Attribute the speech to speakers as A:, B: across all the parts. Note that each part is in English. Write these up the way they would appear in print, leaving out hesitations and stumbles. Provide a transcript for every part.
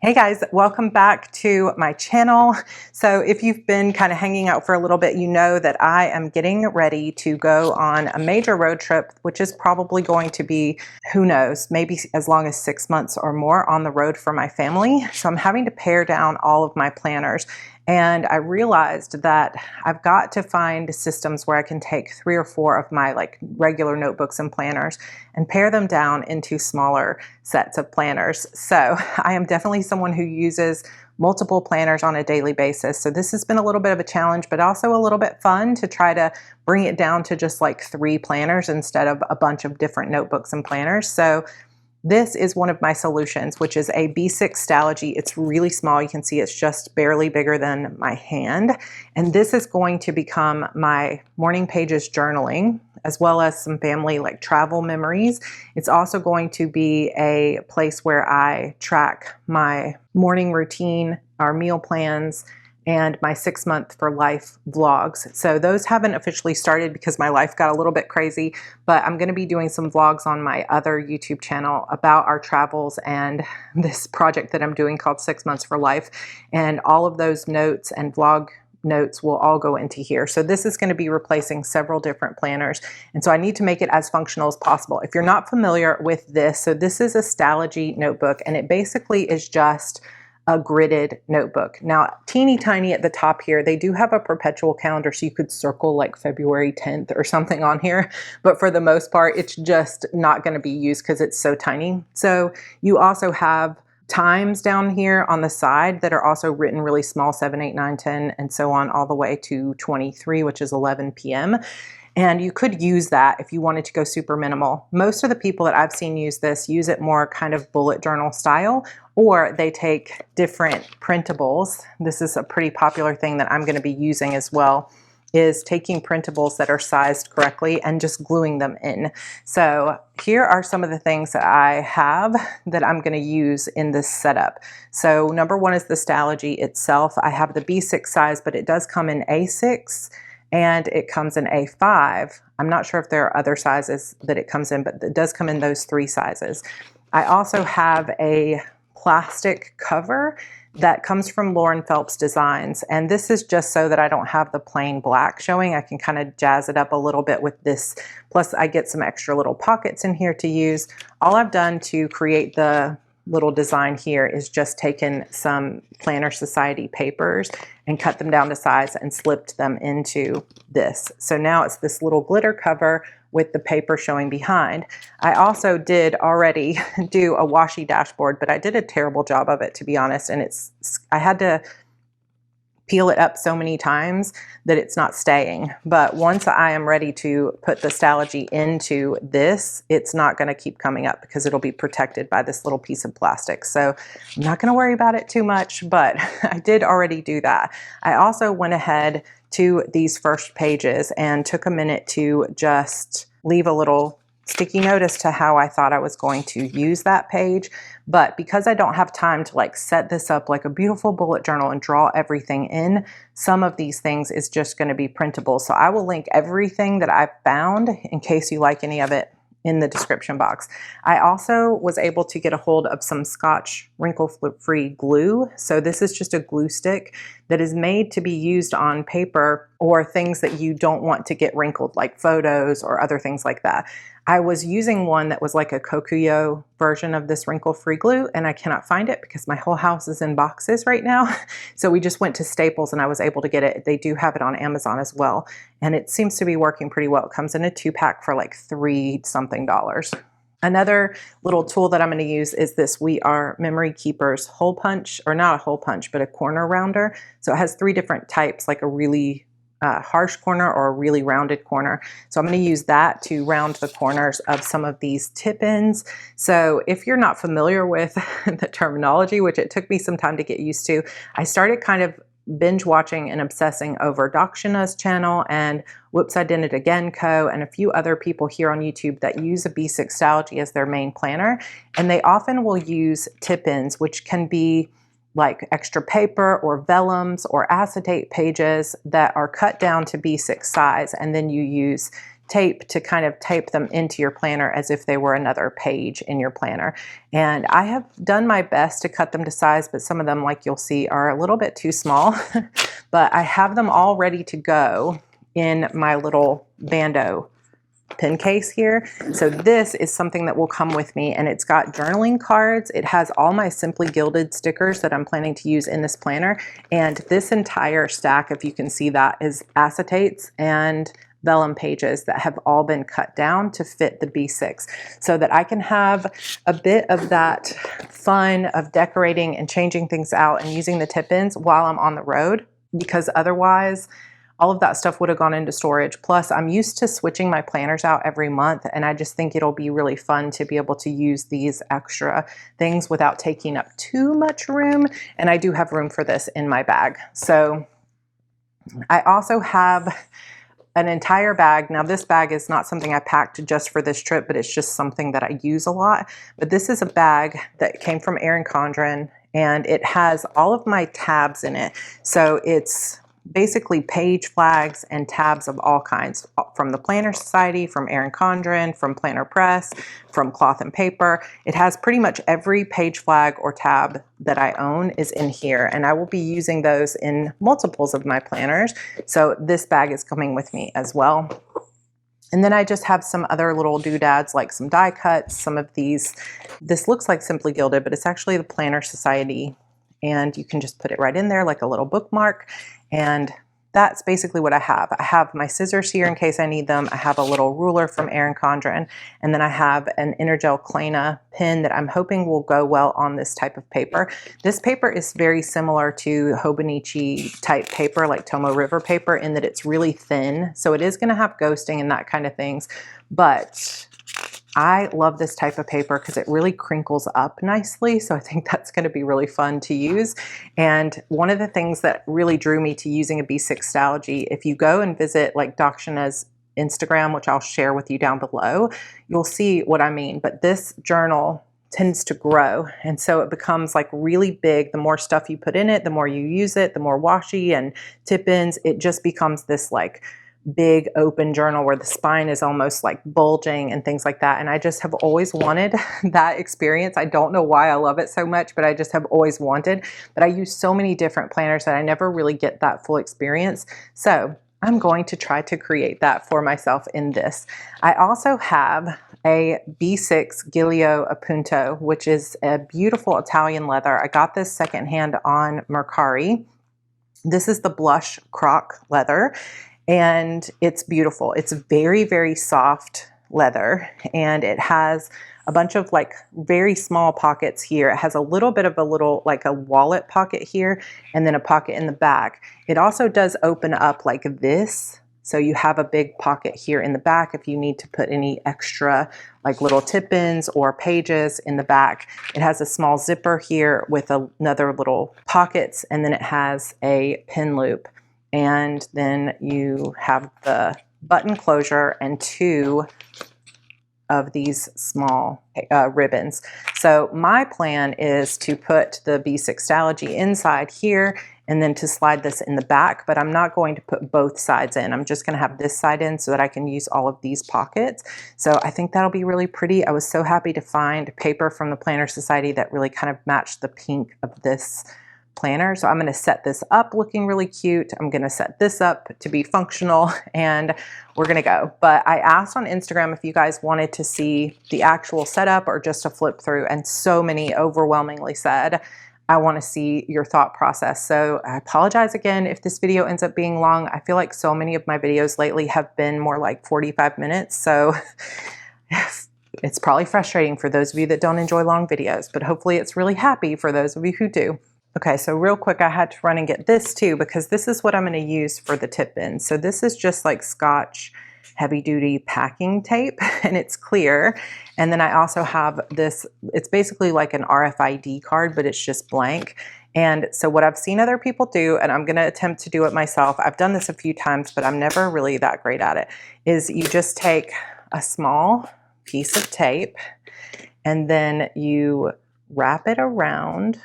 A: Hey guys, welcome back to my channel. So if you've been kind of hanging out for a little bit, you know that I am getting ready to go on a major road trip, which is probably going to be, who knows, maybe as long as 6 months or more on the road for my family. So I'm having to pare down all of my planners. And I realized that I've got to find systems where I can take 3 or 4 of my regular notebooks and planners and pare them down into smaller sets of planners. So I am definitely someone who uses multiple planners on a daily basis. So this has been a little bit of a challenge, but also a little bit fun to try to bring it down to just like 3 planners instead of a bunch of different notebooks and planners. So this is one of my solutions, which is a B6 Stalogy. It's really small. You can see it's just barely bigger than my hand. And this is going to become my morning pages journaling, as well as some family travel memories. It's also going to be a place where I track my morning routine, our meal plans, and my 6 month for life vlogs. So those haven't officially started because my life got a little bit crazy, but I'm gonna be doing some vlogs on my other YouTube channel about our travels and this project that I'm doing called 6 months for life. And all of those notes and vlog notes will all go into here. So this is going to be replacing several different planners. And so I need to make it as functional as possible. If you're not familiar with this, so this is a Stalogy notebook, and it basically is just a gridded notebook. Now, teeny tiny at the top here, they do have a perpetual calendar, so you could circle like February 10th or something on here. But for the most part, it's just not going to be used because it's so tiny. So you also have times down here on the side that are also written really small, 7, 8, 9, 10, and so on, all the way to 23, which is 11 p.m. And you could use that if you wanted to go super minimal. Most of the people that I've seen use this use it more kind of bullet journal style, or they take different printables. This is a pretty popular thing that I'm going to be using as well, is taking printables that are sized correctly and just gluing them in. So here are some of the things that I have that I'm going to use in this setup. So number one is the Stalogy itself. I have the B6 size, but it does come in A6 and it comes in A5. I'm not sure if there are other sizes that it comes in, but it does come in those 3 sizes. I also have a plastic cover that comes from Lauren Phelps Designs. And this is just so that I don't have the plain black showing. I can kind of jazz it up a little bit with this. Plus I get some extra little pockets in here to use. All I've done to create the little design here is just taken some Planner Society papers and cut them down to size and slipped them into this. So now it's this little glitter cover with the paper showing behind. I also did already do a washi dashboard, but I did a terrible job of it, to be honest. And I had to peel it up so many times that it's not staying. But once I am ready to put the Stalogy into this, it's not going to keep coming up because it'll be protected by this little piece of plastic. So I'm not going to worry about it too much, but I did already do that. I also went ahead to these first pages and took a minute to just leave a little sticky note as to how I thought I was going to use that page. But because I don't have time to set this up like a beautiful bullet journal and draw everything in, some of these things is just going to be printable. So I will link everything that I've found in case you like any of it in the description box. I also was able to get a hold of some Scotch wrinkle-free glue. So this is just a glue stick that is made to be used on paper or things that you don't want to get wrinkled, like photos or other things like that. I was using one that was like a Kokuyo version of this wrinkle-free glue, and I cannot find it because my whole house is in boxes right now. So we just went to Staples and I was able to get it. They do have it on Amazon as well. And it seems to be working pretty well. It comes in a 2-pack for like $3 something. Another little tool that I'm going to use is this We Are Memory Keepers hole punch, or not a hole punch, but a corner rounder. So it has 3 different types, like a really harsh corner or a really rounded corner. So I'm going to use that to round the corners of some of these tip-ins. So if you're not familiar with the terminology, which it took me some time to get used to, I started kind of binge watching and obsessing over Dakshina's channel and Whoops, I Did It Again Co. and a few other people here on YouTube that use a B6 Stalogy as their main planner. And they often will use tip-ins, which can be like extra paper or vellums or acetate pages that are cut down to B6 size, and then you use tape to kind of tape them into your planner as if they were another page in your planner. And I have done my best to cut them to size, but some of them, like you'll see, are a little bit too small. But I have them all ready to go in my little Bando pen case here. So this is something that will come with me, and it's got journaling cards. It has all my Simply Gilded stickers that I'm planning to use in this planner. And this entire stack, if you can see that, is acetates and vellum pages that have all been cut down to fit the B6 so that I can have a bit of that fun of decorating and changing things out and using the tip-ins while I'm on the road, because otherwise all of that stuff would have gone into storage. Plus, I'm used to switching my planners out every month, and I just think it'll be really fun to be able to use these extra things without taking up too much room. And I do have room for this in my bag. So I also have an entire bag. Now, this bag is not something I packed just for this trip, but it's just something that I use a lot. But this is a bag that came from Erin Condren, and it has all of my tabs in it. So it's basically page flags and tabs of all kinds, from the Planner Society, from Erin Condren, from Planner Press, from Cloth and Paper. It has pretty much every page flag or tab that I own is in here, and I will be using those in multiples of my planners. So this bag is coming with me as well. And then I just have some other little doodads, like some die cuts, some of these. This looks like Simply Gilded, but it's actually the Planner Society, and you can just put it right in there like a little bookmark. And that's basically what I have. I have my scissors here in case I need them. I have a little ruler from Erin Condren, and then I have an Energel Klena pen that I'm hoping will go well on this type of paper. This paper is very similar to Hobonichi type paper, like Tomo River paper, in that it's really thin. So it is going to have ghosting and that kind of things, but I love this type of paper because it really crinkles up nicely. So I think that's going to be really fun to use. And one of the things that really drew me to using a B6 Stalogy, if you go and visit like Dakshana's Instagram, which I'll share with you down below, you'll see what I mean. But this journal tends to grow, and so it becomes like really big. The more stuff you put in it, the more you use it, the more washi and tip-ins, it just becomes this like big open journal where the spine is almost like bulging and things like that. And I just have always wanted that experience. I don't know why I love it so much, but I just have always wanted. But I use so many different planners that I never really get that full experience. So I'm going to try to create that for myself in this. I also have a B6 Gillio Appunto, which is a beautiful Italian leather. I got this secondhand on Mercari. This is the blush Croc leather, and it's beautiful. It's very, very soft leather, and it has a bunch of like very small pockets here. It has a little bit of like a wallet pocket here, and then a pocket in the back. It also does open up like this. So you have a big pocket here in the back if you need to put any extra like little tip-ins or pages in the back. It has a small zipper here with another little pockets, and then it has a pin loop. And then you have the button closure and two of these small ribbons. So my plan is to put the B6 Stalogy inside here and then to slide this in the back, but I'm not going to put both sides in. I'm just going to have this side in so that I can use all of these pockets. So I think that'll be really pretty. I was so happy to find paper from the Planner Society that really kind of matched the pink of this planner. So I'm going to set this up looking really cute. I'm going to set this up to be functional, and we're going to go. But I asked on Instagram if you guys wanted to see the actual setup or just a flip through, and so many overwhelmingly said, I want to see your thought process. So I apologize again if this video ends up being long. I feel like so many of my videos lately have been more like 45 minutes. So it's probably frustrating for those of you that don't enjoy long videos, but hopefully it's really happy for those of you who do. Okay, so real quick, I had to run and get this too, because this is what I'm going to use for the tip-in. So this is just like Scotch heavy-duty packing tape, and it's clear. And then I also have this, it's basically like an RFID card, but it's just blank. And so what I've seen other people do, and I'm going to attempt to do it myself, I've done this a few times, but I'm never really that great at it, is you just take a small piece of tape, and then you wrap it around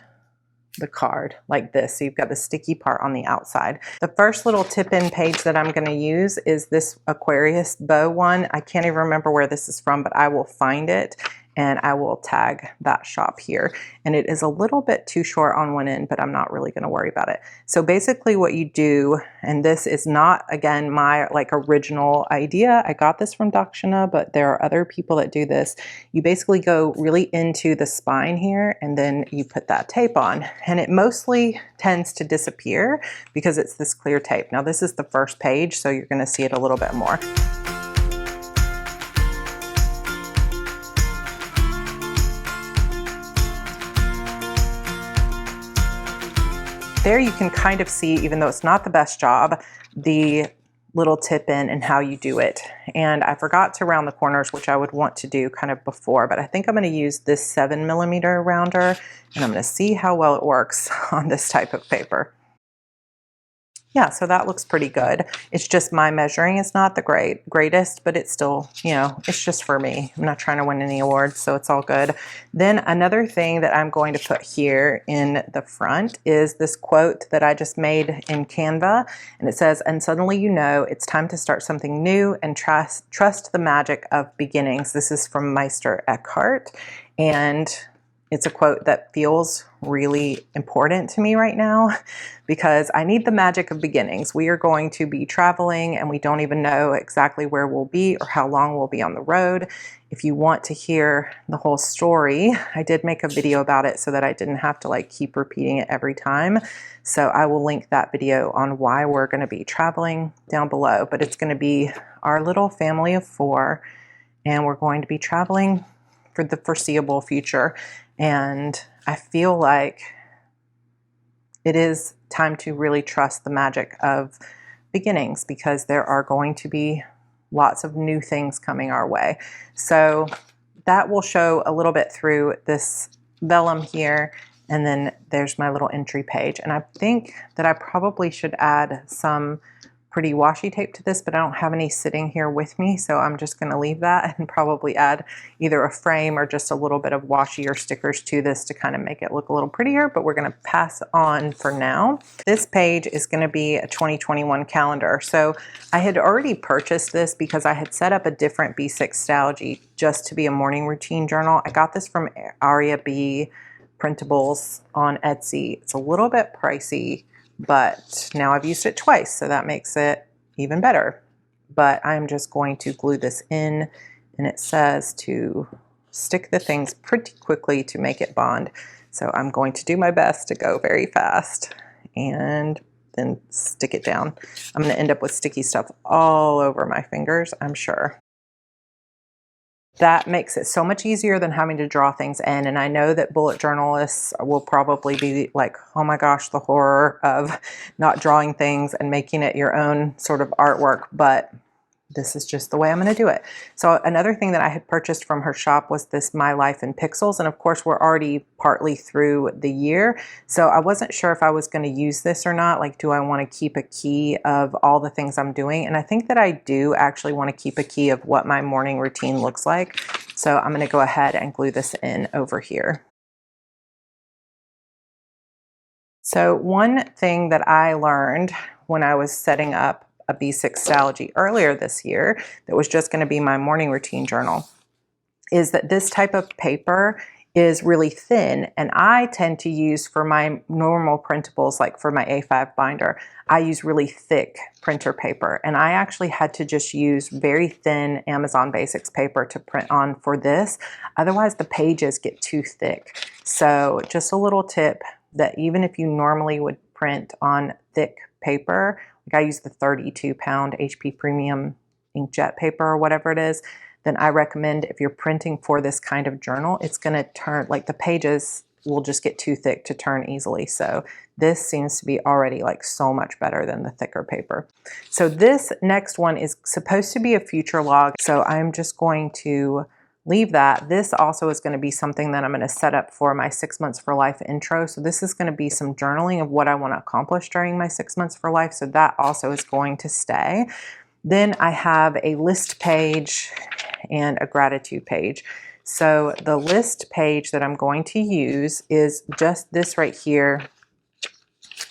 A: the card like this. So you've got the sticky part on the outside. The first little tip-in page that I'm going to use is this Aquarius bow one. I can't even remember where this is from, but I will find it and I will tag that shop here. And it is a little bit too short on one end, but I'm not really going to worry about it. So basically what you do, and this is not, again, my like original idea. I got this from Dakshina, but there are other people that do this. You basically go really into the spine here, and then you put that tape on, and it mostly tends to disappear because it's this clear tape. Now this is the first page, so you're going to see it a little bit more. There you can kind of see, even though it's not the best job, the little tip in and how you do it. And I forgot to round the corners, which I would want to do kind of before, but I think I'm going to use this 7mm rounder, and I'm going to see how well it works on this type of paper. Yeah, so that looks pretty good. It's just my measuring is not the greatest, but it's still, you know, it's just for me. I'm not trying to win any awards, so it's all good. Then another thing that I'm going to put here in the front is this quote that I just made in Canva, and it says, "And suddenly you know it's time to start something new and trust the magic of beginnings." This is from Meister Eckhart, and it's a quote that feels really important to me right now because I need the magic of beginnings. We are going to be traveling and we don't even know exactly where we'll be or how long we'll be on the road. If you want to hear the whole story, I did make a video about it so that I didn't have to like keep repeating it every time. So I will link that video on why we're going to be traveling down below, but it's going to be our little family of 4, and we're going to be traveling for the foreseeable future. And I feel like it is time to really trust the magic of beginnings because there are going to be lots of new things coming our way. So that will show a little bit through this vellum here. And then there's my little entry page. And I think that I probably should add some pretty washi tape to this, but I don't have any sitting here with me, so I'm just going to leave that and probably add either a frame or just a little bit of washi or stickers to this to kind of make it look a little prettier, but we're going to pass on for now. This page is going to be a 2021 calendar. So I had already purchased this because I had set up a different B6 Stalogy just to be a morning routine journal. I got this from Aria B Printables on Etsy. It's a little bit pricey, but now I've used it twice, so that makes it even better. But I'm just going to glue this in, and it says to stick the things pretty quickly to make it bond. So I'm going to do my best to go very fast and then stick it down. I'm going to end up with sticky stuff all over my fingers, I'm sure. That makes it so much easier than having to draw things in. And I know that bullet journalists will probably be like, oh my gosh, the horror of not drawing things and making it your own sort of artwork. But this is just the way I'm going to do it. So another thing that I had purchased from her shop was this My Life in Pixels. And of course, we're already partly through the year. So I wasn't sure if I was going to use this or not. Like, do I want to keep a key of all the things I'm doing? And I think that I do actually want to keep a key of what my morning routine looks like. So I'm going to go ahead and glue this in over here. So one thing that I learned when I was setting up a B6 Stalogy earlier this year that was just going to be my morning routine journal is that this type of paper is really thin, and I tend to use for my normal printables, like for my A5 binder, I use really thick printer paper, and I actually had to just use very thin Amazon Basics paper to print on for this. Otherwise the pages get too thick. So just a little tip that even if you normally would print on thick paper, like I use the 32-pound HP Premium inkjet paper or whatever it is, then I recommend if you're printing for this kind of journal, it's going to turn, like the pages will just get too thick to turn easily. So this seems to be already like so much better than the thicker paper. So this next one is supposed to be a future log. So I'm just going to leave that. This also is going to be something that I'm going to set up for my 6 months for life intro. So this is going to be some journaling of what I want to accomplish during my 6 months for life. So that also is going to stay. Then I have a list page and a gratitude page. So the list page that I'm going to use is just this right here.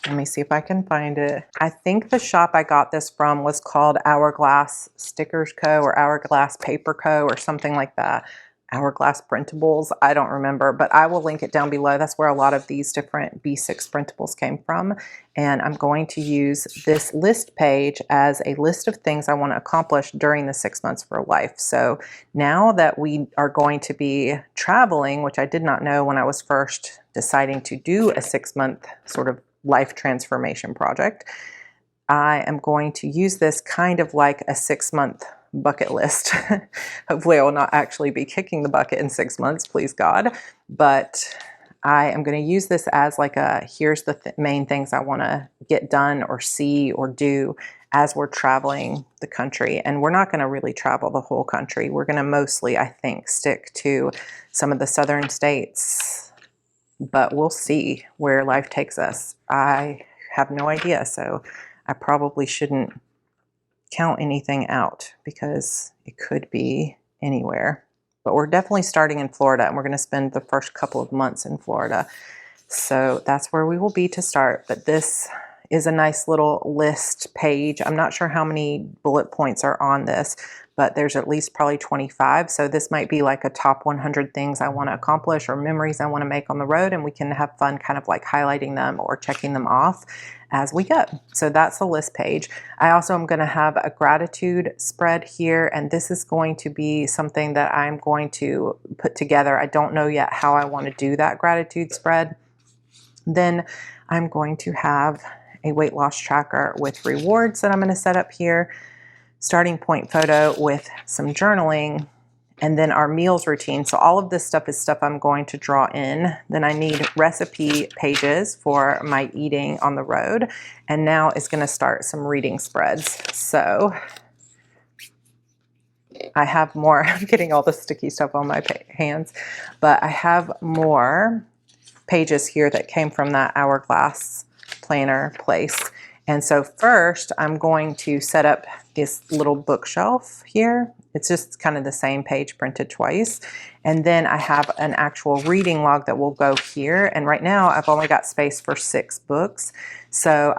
A: Let me see if I can find it. I think the shop I got this from was called Hourglass Stickers Co. or Hourglass Paper Co. or something like that. Hourglass Printables, I don't remember, but I will link it down below. That's where a lot of these different B6 printables came from. And I'm going to use this list page as a list of things I want to accomplish during the 6 months for life. So now that we are going to be traveling, which I did not know when I was first deciding to do a 6-month sort of life transformation project, I am going to use this kind of like a 6-month bucket list. Hopefully I will not actually be kicking the bucket in 6 months, please God, but I am going to use this as like a, here's the main things I want to get done or see or do as we're traveling the country. And we're not going to really travel the whole country. We're going to mostly, I think, stick to some of the southern states, but we'll see where life takes us. I have no idea, so I probably shouldn't count anything out because it could be anywhere. But we're definitely starting in Florida, and we're going to spend the first couple of months in Florida. So that's where we will be to start. But this is a nice little list page. I'm not sure how many bullet points are on this, but there's at least probably 25. So this might be like a top 100 things I want to accomplish or memories I want to make on the road, and we can have fun kind of like highlighting them or checking them off as we go. So that's the list page. I also am going to have a gratitude spread here, and this is going to be something that I'm going to put together. I don't know yet how I want to do that gratitude spread. Then I'm going to have a weight loss tracker with rewards that I'm going to set up here, starting point photo with some journaling, and then our meals routine. So all of this stuff is stuff I'm going to draw in. Then I need recipe pages for my eating on the road. And now it's going to start some reading spreads. So I have more, I'm getting all the sticky stuff on my hands, but I have more pages here that came from that Hourglass planner place. And so first I'm going to set up this little bookshelf here. It's just kind of the same page printed twice. And then I have an actual reading log that will go here. And right now I've only got space for 6 books. So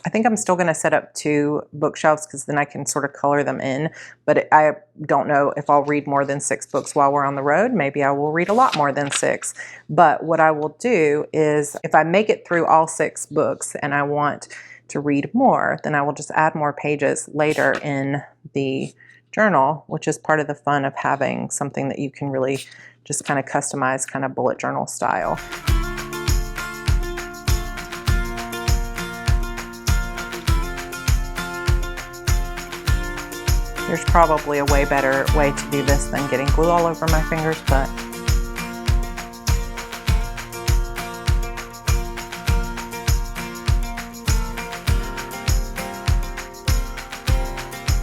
A: I think I'm still going to set up 2 bookshelves because then I can sort of color them in. But I don't know if I'll read more than 6 books while we're on the road. Maybe I will read a lot more than 6. But what I will do is if I make it through all 6 books and I want to read more, then I will just add more pages later in the journal, which is part of the fun of having something that you can really just kind of customize, kind of bullet journal style. There's probably a way better way to do this than getting glue all over my fingers, but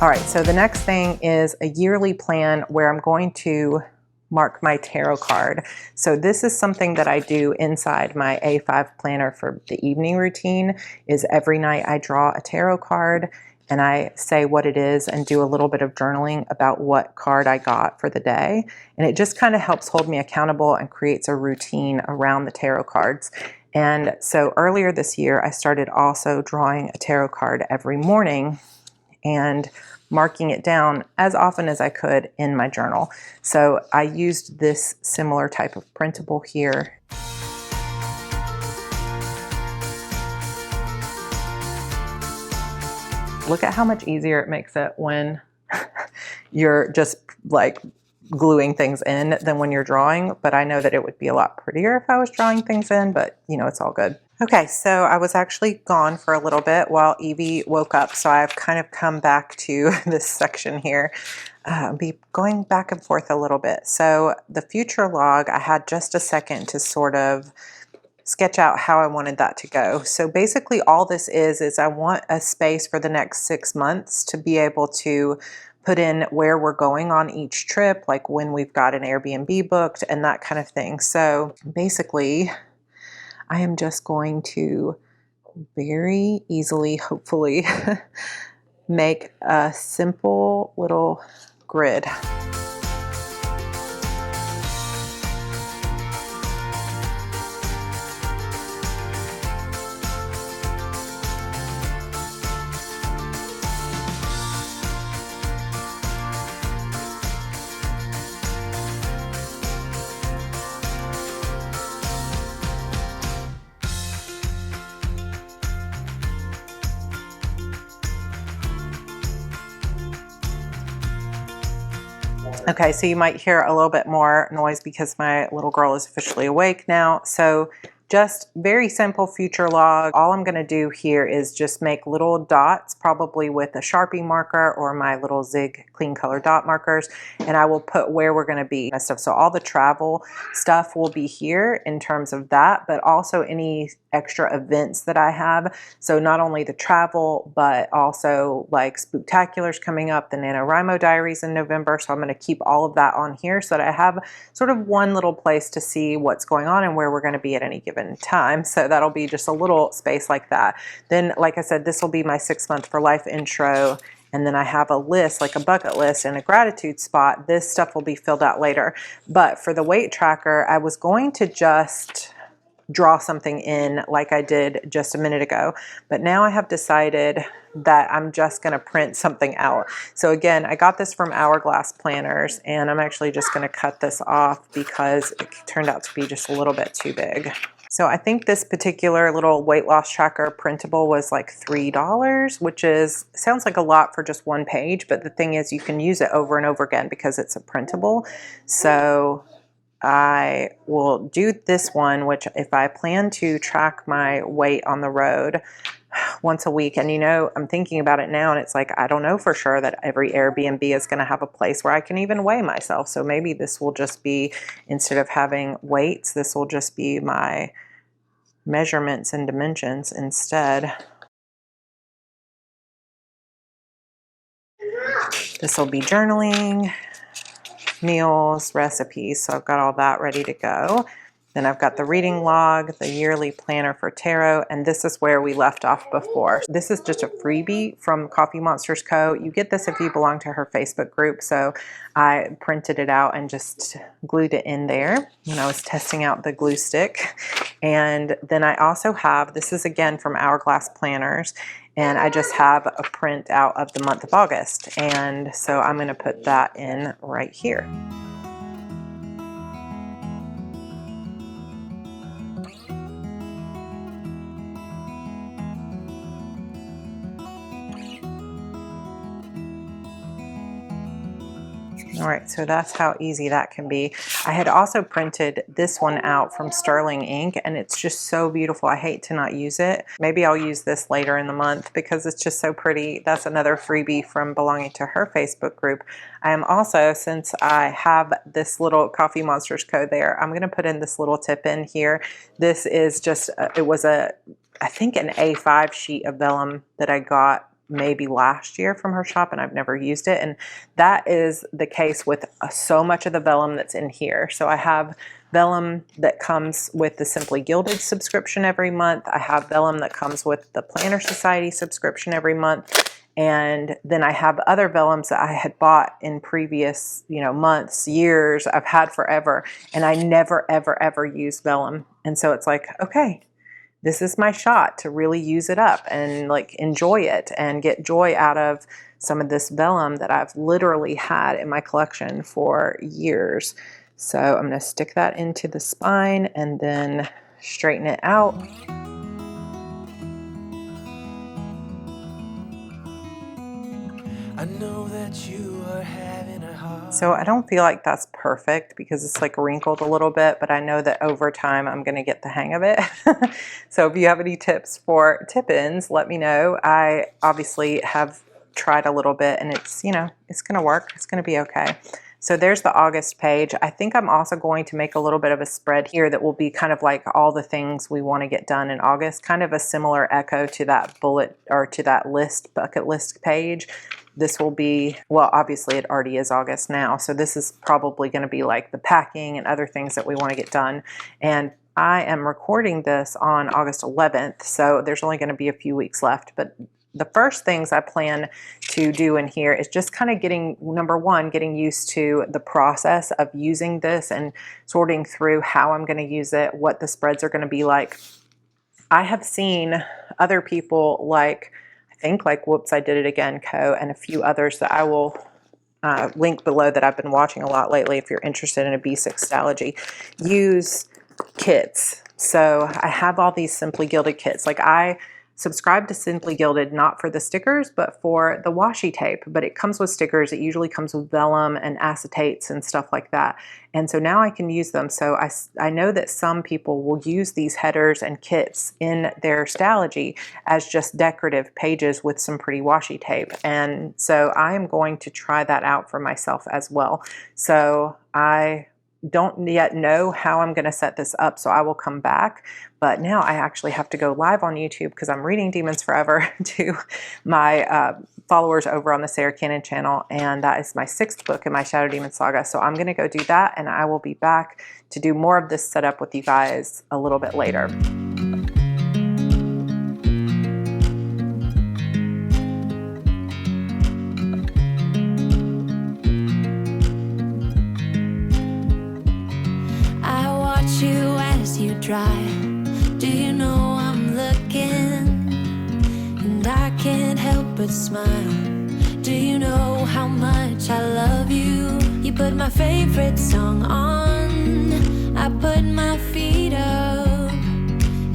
A: all right, so the next thing is a yearly plan where I'm going to mark my tarot card. So this is something that I do inside my A5 planner for the evening routine, is every night I draw a tarot card and I say what it is and do a little bit of journaling about what card I got for the day. And it just kind of helps hold me accountable and creates a routine around the tarot cards. And so earlier this year, I started also drawing a tarot card every morning and marking it down as often as I could in my journal. So I used this similar type of printable here. Look at how much easier it makes it when you're just like gluing things in than when you're drawing. But I know that it would be a lot prettier if I was drawing things in, but you know, it's all good. Okay, so I was actually gone for a little bit while Evie woke up, so I've kind of come back to this section here. Be going back and forth a little bit. So the future log, I had just a second to sort of sketch out how I wanted that to go. So basically all this is I want a space for the next 6 months to be able to put in where we're going on each trip, like when we've got an Airbnb booked and that kind of thing. So basically I am just going to very easily, hopefully, make a simple little grid. Okay, so you might hear a little bit more noise because my little girl is officially awake now. So just very simple future log. All I'm gonna do here is just make little dots, probably with a Sharpie marker or my little Zig clean color dot markers, and I will put where we're gonna be and stuff. So all the travel stuff will be here in terms of that, but also any extra events that I have. So not only the travel, but also like Spooktacular's coming up, the NaNoWriMo Diaries in November. So I'm gonna keep all of that on here so that I have sort of one little place to see what's going on and where we're gonna be at any given time. So that'll be just a little space like that. Then, like I said, this will be my 6 month for life intro. And then I have a list, like a bucket list and a gratitude spot. This stuff will be filled out later. But for the weight tracker, I was going to just draw something in like I did just a minute ago. But now I have decided that I'm just going to print something out. So again, I got this from Hourglass Planners, and I'm actually just going to cut this off because it turned out to be just a little bit too big. So I think this particular little weight loss tracker printable was like $3, which sounds like a lot for just one page, but the thing is you can use it over and over again because it's a printable. So I will do this one, which if I plan to track my weight on the road once a week, and you know, I'm thinking about it now, and it's like, I don't know for sure that every Airbnb is going to have a place where I can even weigh myself. So maybe this will just be, instead of having weights, this will just be my measurements and dimensions instead. This will be journaling, meals, recipes. So I've got all that ready to go. Then I've got the reading log, the yearly planner for tarot, and this is where we left off before. This is just a freebie from Coffee Monsters Co. You get this if you belong to her Facebook group. So I printed it out and just glued it in there when I was testing out the glue stick. And then I also have, this is again from Hourglass Planners, and I just have a print out of the month of August. And so I'm going to put that in right here. All right, so that's how easy that can be. I had also printed this one out from Sterling Ink, and it's just so beautiful. I hate to not use it. Maybe I'll use this later in the month because it's just so pretty. That's another freebie from belonging to her Facebook group. I am also, since I have this little Coffee Monsters Co. there, I'm going to put in this little tip in here. This is just, it was I think an A5 sheet of vellum that I got maybe last year from her shop, and I've never used it. And that is the case with so much of the vellum that's in here. So I have vellum that comes with the Simply Gilded subscription every month. I have vellum that comes with the Planner Society subscription every month. And then I have other vellums that I had bought in previous, months, years, I've had forever. And I never, ever, ever use vellum. And so it's like, okay, this is my shot to really use it up and like enjoy it and get joy out of some of this vellum that I've literally had in my collection for years. So I'm going to stick that into the spine and then straighten it out. I know that you are having a hard. So I don't feel like that's perfect because it's like wrinkled a little bit, but I know that over time I'm going to get the hang of it. So if you have any tips for tip-ins, let me know. I obviously have tried a little bit, and it's, it's going to work. It's going to be okay. So there's the August page. I think I'm also going to make a little bit of a spread here that will be kind of like all the things we want to get done in August, kind of a similar echo to that bullet or to that bucket list page. This will be, well, obviously it already is August now, so this is probably going to be like the packing and other things that we want to get done. And I am recording this on August 11th, so there's only going to be a few weeks left. But the first things I plan to do in here is just kind of number one, getting used to the process of using this and sorting through how I'm going to use it, what the spreads are going to be like. I have seen other people like Whoops, I Did It Again Co. and a few others that I will link below that I've been watching a lot lately if you're interested in a B6 Stalogy, use kits. So I have all these Simply Gilded kits. Like I subscribed to Simply Gilded, not for the stickers, but for the washi tape. But it comes with stickers. It usually comes with vellum and acetates and stuff like that. And so now I can use them. So I know that some people will use these headers and kits in their Stalogy as just decorative pages with some pretty washi tape. And so I am going to try that out for myself as well. So I don't yet know how I'm going to set this up, so I will come back. But now I actually have to go live on YouTube because I'm reading Demons Forever to my followers over on the Sarra Cannon channel, and that is my 6th book in my Shadow Demon saga. So I'm going to go do that, and I will be back to do more of this setup with you guys a little bit later.
B: You as you drive, do you know I'm looking, and I can't help but smile. Do you know how much I love you? You put my favorite song on, I put my feet up,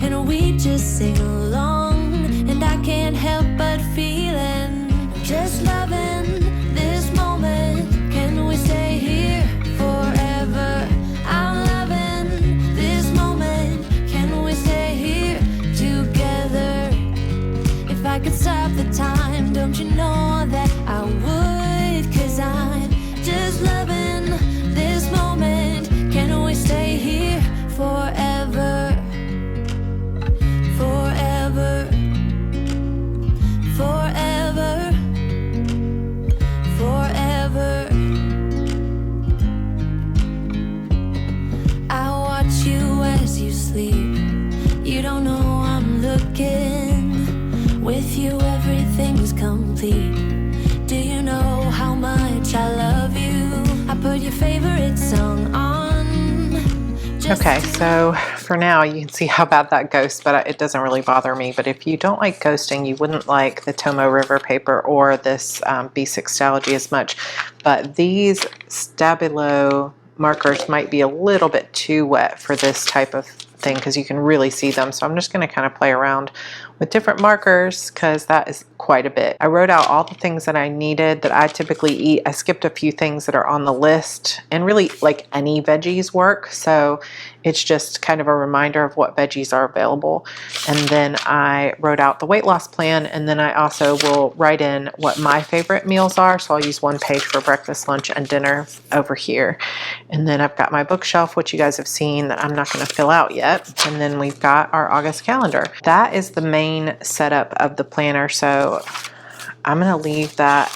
B: and we just sing along, and I can't help but feeling, just loving this moment. Can we stay here forever? I'm loving this moment. Can we stay here together? If I could stop the time, don't you know that I would? 'Cause I'm just loving this moment. Can we stay here forever? Forever. Forever. Forever. I watch you as you sleep. You don't know I'm looking. With you everything's complete. Do you know how much I love you? I put your favorite song on.
A: Okay, so for now you can see how bad that ghosts, but it doesn't really bother me. But if you don't like ghosting, you wouldn't like the Tomo River paper or this B6 Stalogy as much. But these Stabilo markers might be a little bit too wet for this type of thing because you can really see them. So I'm just going to kind of play around with different markers because that is quite a bit. I wrote out all the things that I needed that I typically eat. I skipped a few things that are on the list, and really like any veggies work. So it's just kind of a reminder of what veggies are available. And then I wrote out the weight loss plan, and then I also will write in what my favorite meals are. So I'll use one page for breakfast, lunch, and dinner over here. And then I've got my bookshelf, which you guys have seen that I'm not going to fill out yet. And then we've got our August calendar. That is the main setup of the planner. So I'm going to leave that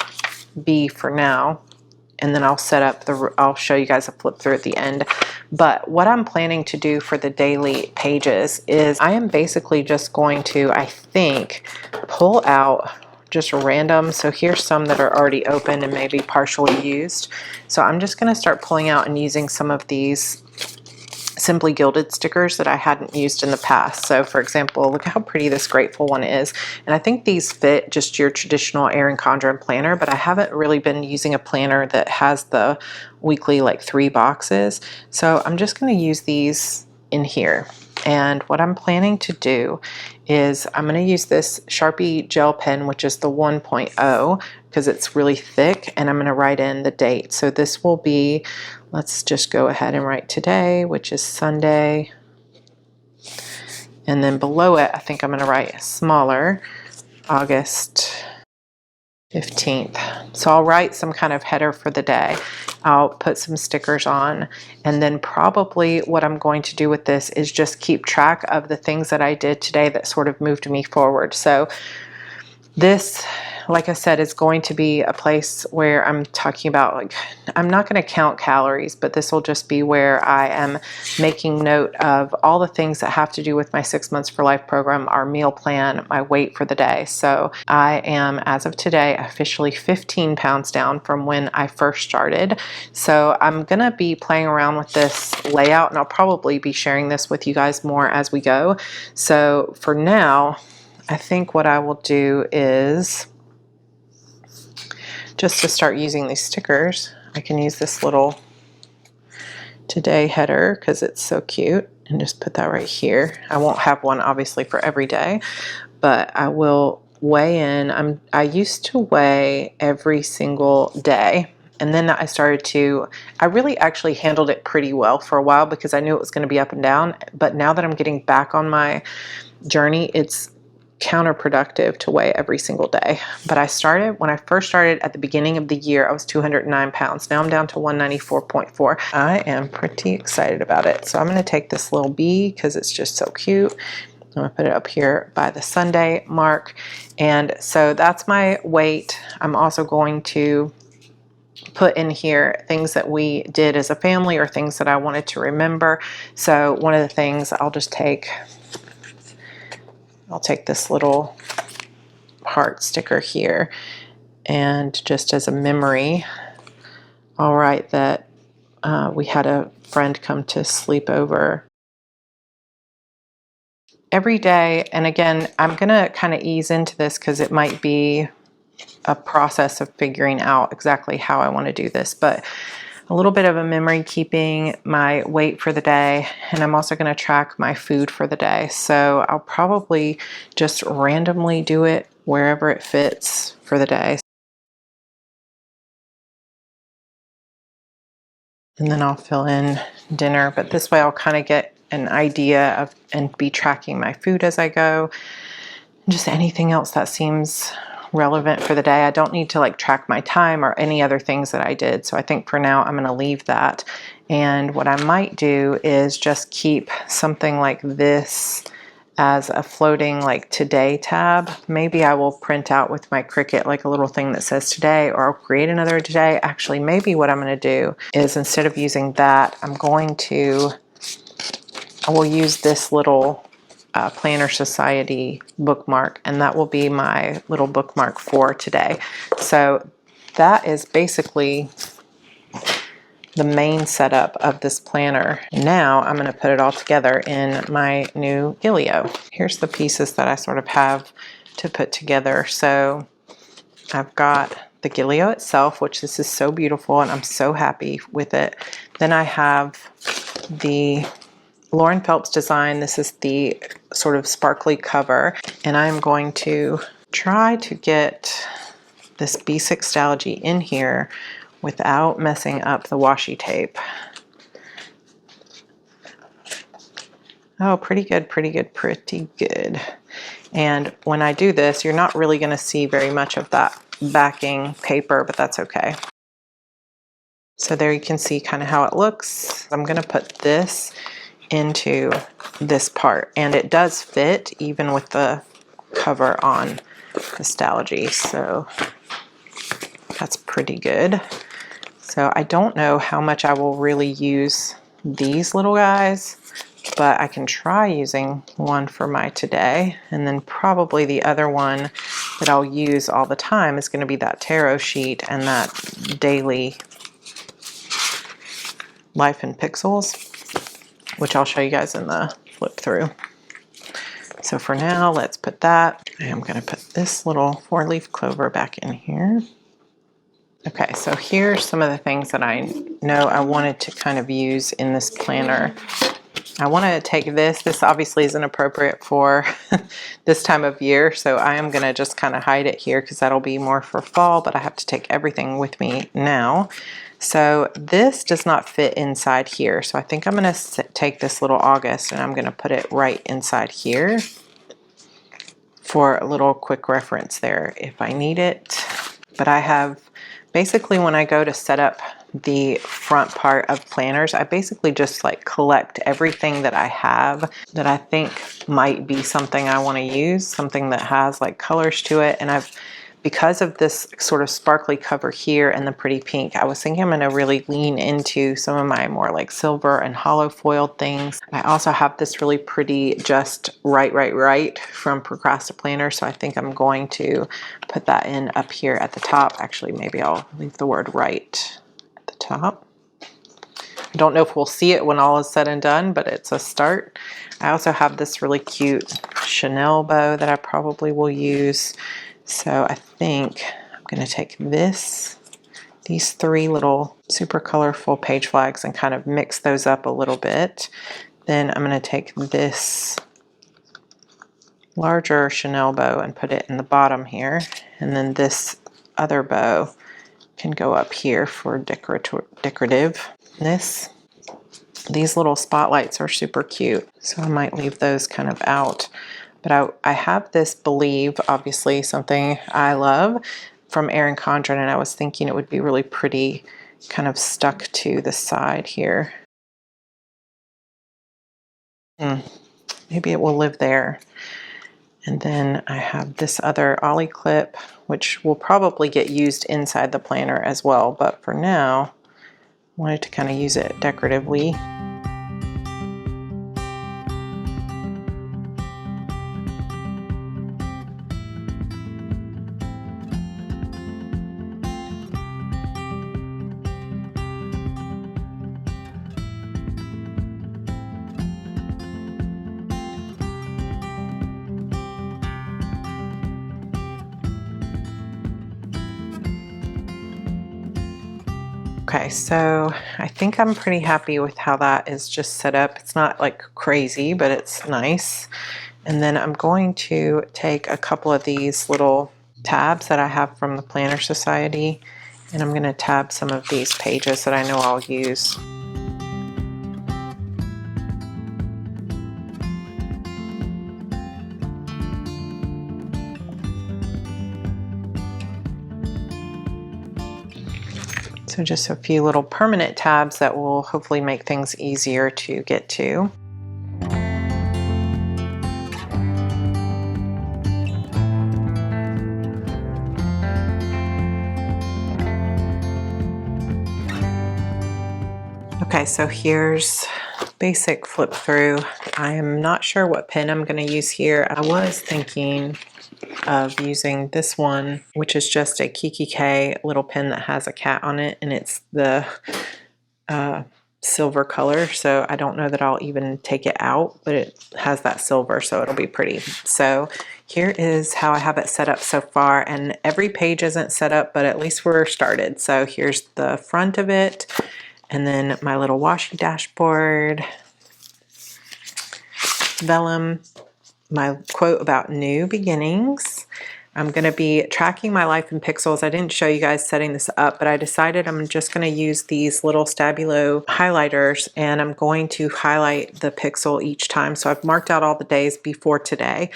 A: be for now. And then I'll set up I'll show you guys a flip through at the end. But what I'm planning to do for the daily pages is I am basically just going to, I think, pull out just random. So here's some that are already open and maybe partially used. So I'm just going to start pulling out and using some of these Simply Gilded stickers that I hadn't used in the past. So for example, look how pretty this Grateful one is. And I think these fit just your traditional Erin Condren planner, but I haven't really been using a planner that has the weekly like 3 boxes. So I'm just going to use these in here. And what I'm planning to do is I'm going to use this Sharpie gel pen, which is the 1.0, because it's really thick, and I'm going to write in the date. So this will be, let's just go ahead and write today, which is Sunday. And then below it, I think I'm going to write smaller, August 15th. So I'll write some kind of header for the day. I'll put some stickers on, and then probably what I'm going to do with this is just keep track of the things that I did today that sort of moved me forward. So this, like I said, is going to be a place where I'm talking about, like, I'm not going to count calories, but this will just be where I am making note of all the things that have to do with my 6 Months for Life program, our meal plan, my weight for the day. So I am, as of today, officially 15 pounds down from when I first started. So I'm going to be playing around with this layout, and I'll probably be sharing this with you guys more as we go. So for now, I think what I will do is, just to start using these stickers, I can use this little today header because it's so cute, and just put that right here. I won't have one obviously for every day, but I will weigh in. I used to weigh every single day. And then I really actually handled it pretty well for a while because I knew it was going to be up and down. But now that I'm getting back on my journey, it's counterproductive to weigh every single day. But when I first started at the beginning of the year, I was 209 pounds. Now I'm down to 194.4. I am pretty excited about it. So I'm going to take this little bee because it's just so cute. I'm going to put it up here by the Sunday mark. And so that's my weight. I'm also going to put in here things that we did as a family or things that I wanted to remember. So one of the things I'll take this little heart sticker here, and just as a memory, I'll write that we had a friend come to sleep over every day. And again, I'm gonna kind of ease into this because it might be a process of figuring out exactly how I want to do this, but a little bit of a memory keeping, my weight for the day, and I'm also going to track my food for the day. So I'll probably just randomly do it wherever it fits for the day. And then I'll fill in dinner, but this way I'll kind of get an idea of and be tracking my food as I go. Just anything else that seems relevant for the day. I don't need to like track my time or any other things that I did. So I think for now I'm going to leave that. And what I might do is just keep something like this as a floating like today tab. Maybe I will print out with my Cricut like a little thing that says today, or I'll create another today. Actually, maybe what I'm going to do is instead of using that, I will use this little Planner Society bookmark, and that will be my little bookmark for today. So that is basically the main setup of this planner. Now I'm going to put it all together in my new Gillio. Here's the pieces that I sort of have to put together. So I've got the Gillio itself, which this is so beautiful and I'm so happy with it. Then I have the Lauren Phelps design. This is the sort of sparkly cover, and I'm going to try to get this B6 Stalogy in here without messing up the washi tape. Oh, pretty good, pretty good, pretty good. And when I do this, you're not really going to see very much of that backing paper, but that's okay. So there you can see kind of how it looks. I'm going to put this into this part, and it does fit even with the cover on the Stalogy, so that's pretty good. So I don't know how much I will really use these little guys, but I can try using one for my today, and then probably the other one that I'll use all the time is going to be that tarot sheet and that daily Life in Pixels, which I'll show you guys in the flip through. So for now, let's put that. I'm going to put this little 4-leaf clover back in here. Okay, so here's some of the things that I know I wanted to kind of use in this planner. I want to take this. This obviously isn't appropriate for this time of year, so I am going to just kind of hide it here because that'll be more for fall, but I have to take everything with me now. So this does not fit inside here. So I think I'm going to take this little August and I'm going to put it right inside here for a little quick reference there if I need it. But I have basically, when I go to set up the front part of planners, I basically just like collect everything that I have that I think might be something I want to use, something that has like colors to it. And because of this sort of sparkly cover here and the pretty pink, I was thinking I'm going to really lean into some of my more like silver and hollow foiled things. I also have this really pretty Just Right from Procrastiplanner, so I think I'm going to put that in up here at the top. Actually, maybe I'll leave the word right at the top. I don't know if we'll see it when all is said and done, but it's a start. I also have this really cute Chanel bow that I probably will use. So I think I'm going to take these 3 little super colorful page flags and kind of mix those up a little bit. Then I'm going to take this larger Chanel bow and put it in the bottom here. And then this other bow can go up here for decorativeness. These little spotlights are super cute, so I might leave those kind of out. But I have this Believe, obviously something I love, from Erin Condren, and I was thinking it would be really pretty kind of stuck to the side here. Maybe it will live there. And then I have this other Ollie clip, which will probably get used inside the planner as well, but for now, I wanted to kind of use it decoratively. Okay, so I think I'm pretty happy with how that is just set up. It's not like crazy, but it's nice. And then I'm going to take a couple of these little tabs that I have from the Planner Society, and I'm going to tab some of these pages that I know I'll use. So just a few little permanent tabs that will hopefully make things easier to get to. Okay, so here's basic flip through. I am not sure what pen I'm going to use here. I was thinking of using this one, which is just a Kiki K little pen that has a cat on it, and it's the silver color, so I don't know that I'll even take it out, but it has that silver, so it'll be pretty. So here is how I have it set up so far, and every page isn't set up, but at least we're started. So here's the front of it, and then my little washi dashboard, vellum, my quote about new beginnings. I'm going to be tracking my life in pixels. I didn't show you guys setting this up, but I decided I'm just going to use these little Stabilo highlighters, and I'm going to highlight the pixel each time. So I've marked out all the days before today,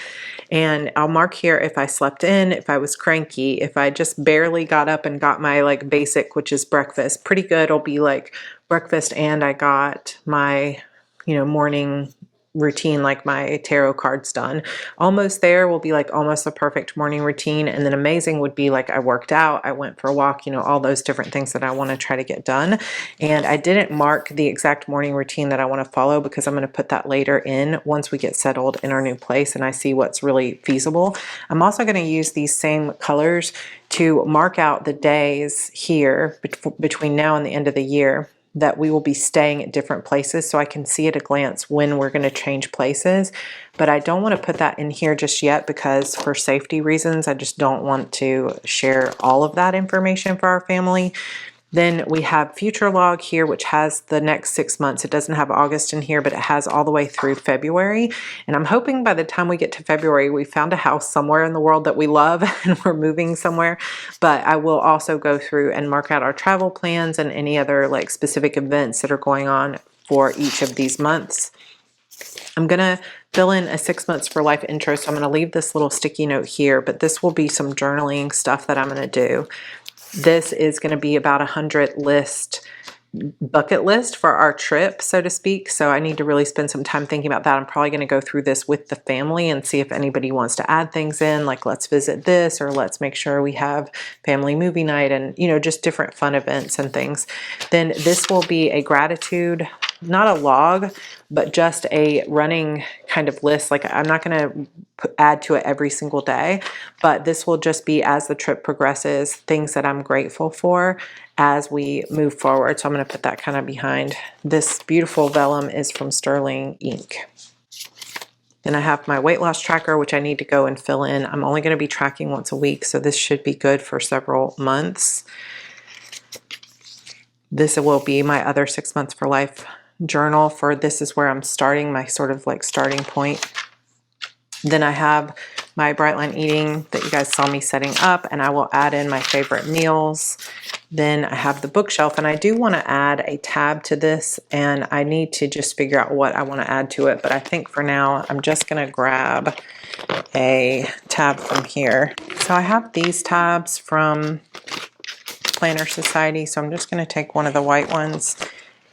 A: and I'll mark here if I slept in, if I was cranky, if I just barely got up and got my like basic, which is breakfast. Pretty good. It'll be like breakfast and I got my, morning routine, like my tarot cards done. Almost there will be like almost a perfect morning routine, and then amazing would be like I worked out, I went for a walk, all those different things that I want to try to get done. And I didn't mark the exact morning routine that I want to follow because I'm going to put that later in once we get settled in our new place and I see what's really feasible. I'm also going to use these same colors to mark out the days here between now and the end of the year that we will be staying at different places, so I can see at a glance when we're going to change places. But I don't want to put that in here just yet because for safety reasons, I just don't want to share all of that information for our family. Then we have future log here, which has the next 6 months. It doesn't have August in here, but it has all the way through February. And I'm hoping by the time we get to February, we found a house somewhere in the world that we love and we're moving somewhere. But I will also go through and mark out our travel plans and any other like specific events that are going on for each of these months. I'm going to fill in a 6 months for life intro. So I'm going to leave this little sticky note here, but this will be some journaling stuff that I'm going to do. This is going to be about 100 bucket list for our trip, so to speak. So I need to really spend some time thinking about that. I'm probably going to go through this with the family and see if anybody wants to add things in, like let's visit this, or let's make sure we have family movie night and, just different fun events and things. Then this will be a gratitude, not a log, but just a running kind of list. Like I'm not going to add to it every single day, but this will just be as the trip progresses, things that I'm grateful for as we move forward. So I'm going to put that kind of behind. This beautiful vellum is from Sterling Ink. Then I have my weight loss tracker, which I need to go and fill in. I'm only going to be tracking once a week, so this should be good for several months. This will be my other 6 months for life journal. For this is where I'm starting, my sort of like starting point. Then I have my Brightline Eating that you guys saw me setting up, and I will add in my favorite meals. Then I have the bookshelf, and I do want to add a tab to this, and I need to just figure out what I want to add to it. But I think for now, I'm just going to grab a tab from here. So I have these tabs from Planner Society, so I'm just going to take one of the white ones,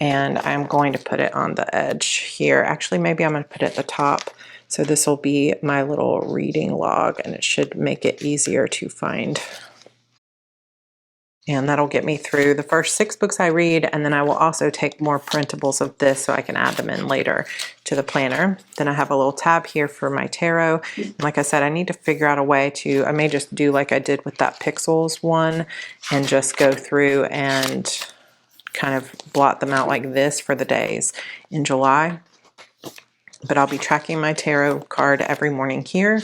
A: and I'm going to put it on the edge here. Actually, maybe I'm going to put it at the top. So this will be my little reading log, and it should make it easier to find. And that'll get me through the first 6 books I read, and then I will also take more printables of this so I can add them in later to the planner. Then I have a little tab here for my tarot. And like I said, I need to figure out a way to, I may just do like I did with that Pixels one and just go through and kind of blot them out like this for the days in July. But I'll be tracking my tarot card every morning here.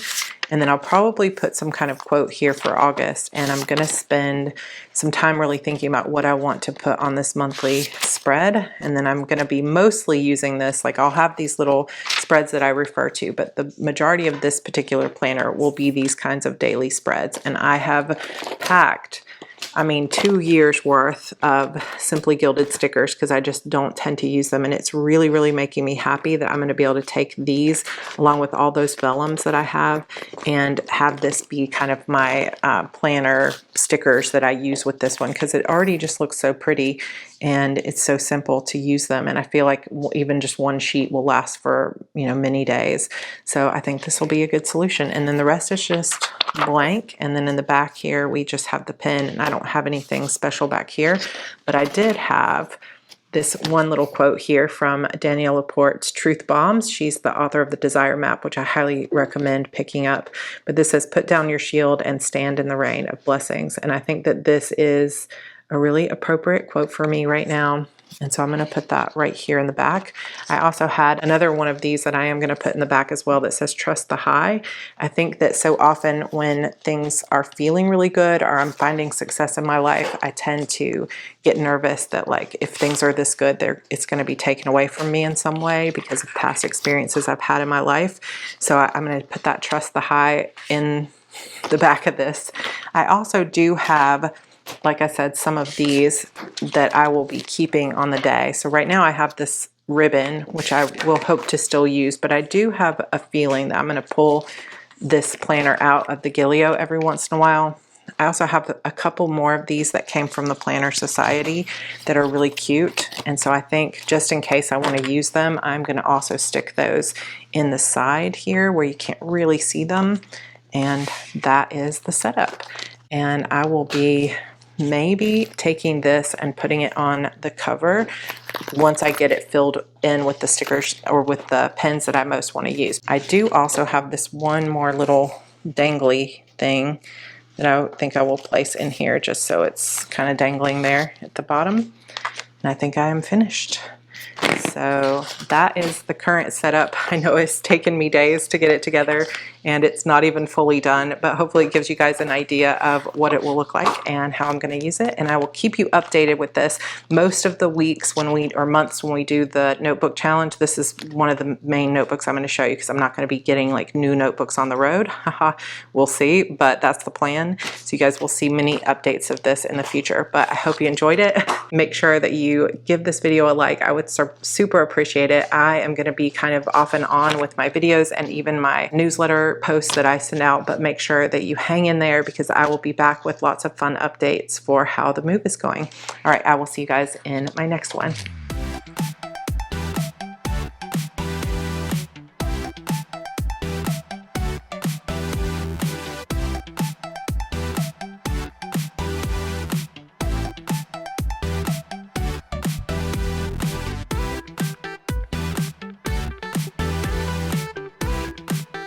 A: And then I'll probably put some kind of quote here for August. And I'm going to spend some time really thinking about what I want to put on this monthly spread. And then I'm going to be mostly using this. Like I'll have these little spreads that I refer to, but the majority of this particular planner will be these kinds of daily spreads. And I have packed, I mean, 2 years worth of Simply Gilded stickers because I just don't tend to use them. And it's really, really making me happy that I'm going to be able to take these along with all those vellums that I have and have this be kind of my planner stickers that I use with this one, because it already just looks so pretty and it's so simple to use them. And I feel like even just one sheet will last for, you know, many days. So I think this will be a good solution. And then the rest is just blank. And then in the back here, we just have the pen, and I don't have anything special back here, but I did have this one little quote here from Danielle Laporte's Truth Bombs. She's the author of the Desire Map, which I highly recommend picking up. But this says, "Put down your shield and stand in the rain of blessings." And I think that this is a really appropriate quote for me right now. And so I'm going to put that right here in the back. I also had another one of these that I am going to put in the back as well that says "Trust the High." I think that so often when things are feeling really good or I'm finding success in my life, I tend to get nervous that like if things are this good, it's going to be taken away from me in some way because of past experiences I've had in my life. So I'm going to put that "Trust the High" in the back of this. I also do have, like I said, some of these that I will be keeping on the day. So right now I have this ribbon, which I will hope to still use, but I do have a feeling that I'm going to pull this planner out of the Gillio every once in a while. I also have a couple more of these that came from the Planner Society that are really cute. And so I think just in case I want to use them, I'm going to also stick those in the side here where you can't really see them. And that is the setup. And I will be maybe taking this and putting it on the cover once I get it filled in with the stickers or with the pens that I most want to use. I do also have this one more little dangly thing that I think I will place in here just so it's kind of dangling there at the bottom. And I think I am finished. So that is the current setup. I know it's taken me days to get it together and it's not even fully done, but hopefully it gives you guys an idea of what it will look like and how I'm going to use it. And I will keep you updated with this most of the weeks or months when we do the notebook challenge. This is one of the main notebooks I'm going to show you because I'm not going to be getting like new notebooks on the road. We'll see, but that's the plan. So you guys will see many updates of this in the future, but I hope you enjoyed it. Make sure that you give this video a like. I would super appreciate it. I am going to be kind of off and on with my videos and even my newsletter posts that I send out, but make sure that you hang in there because I will be back with lots of fun updates for how the move is going. All right, I will see you guys in my next one.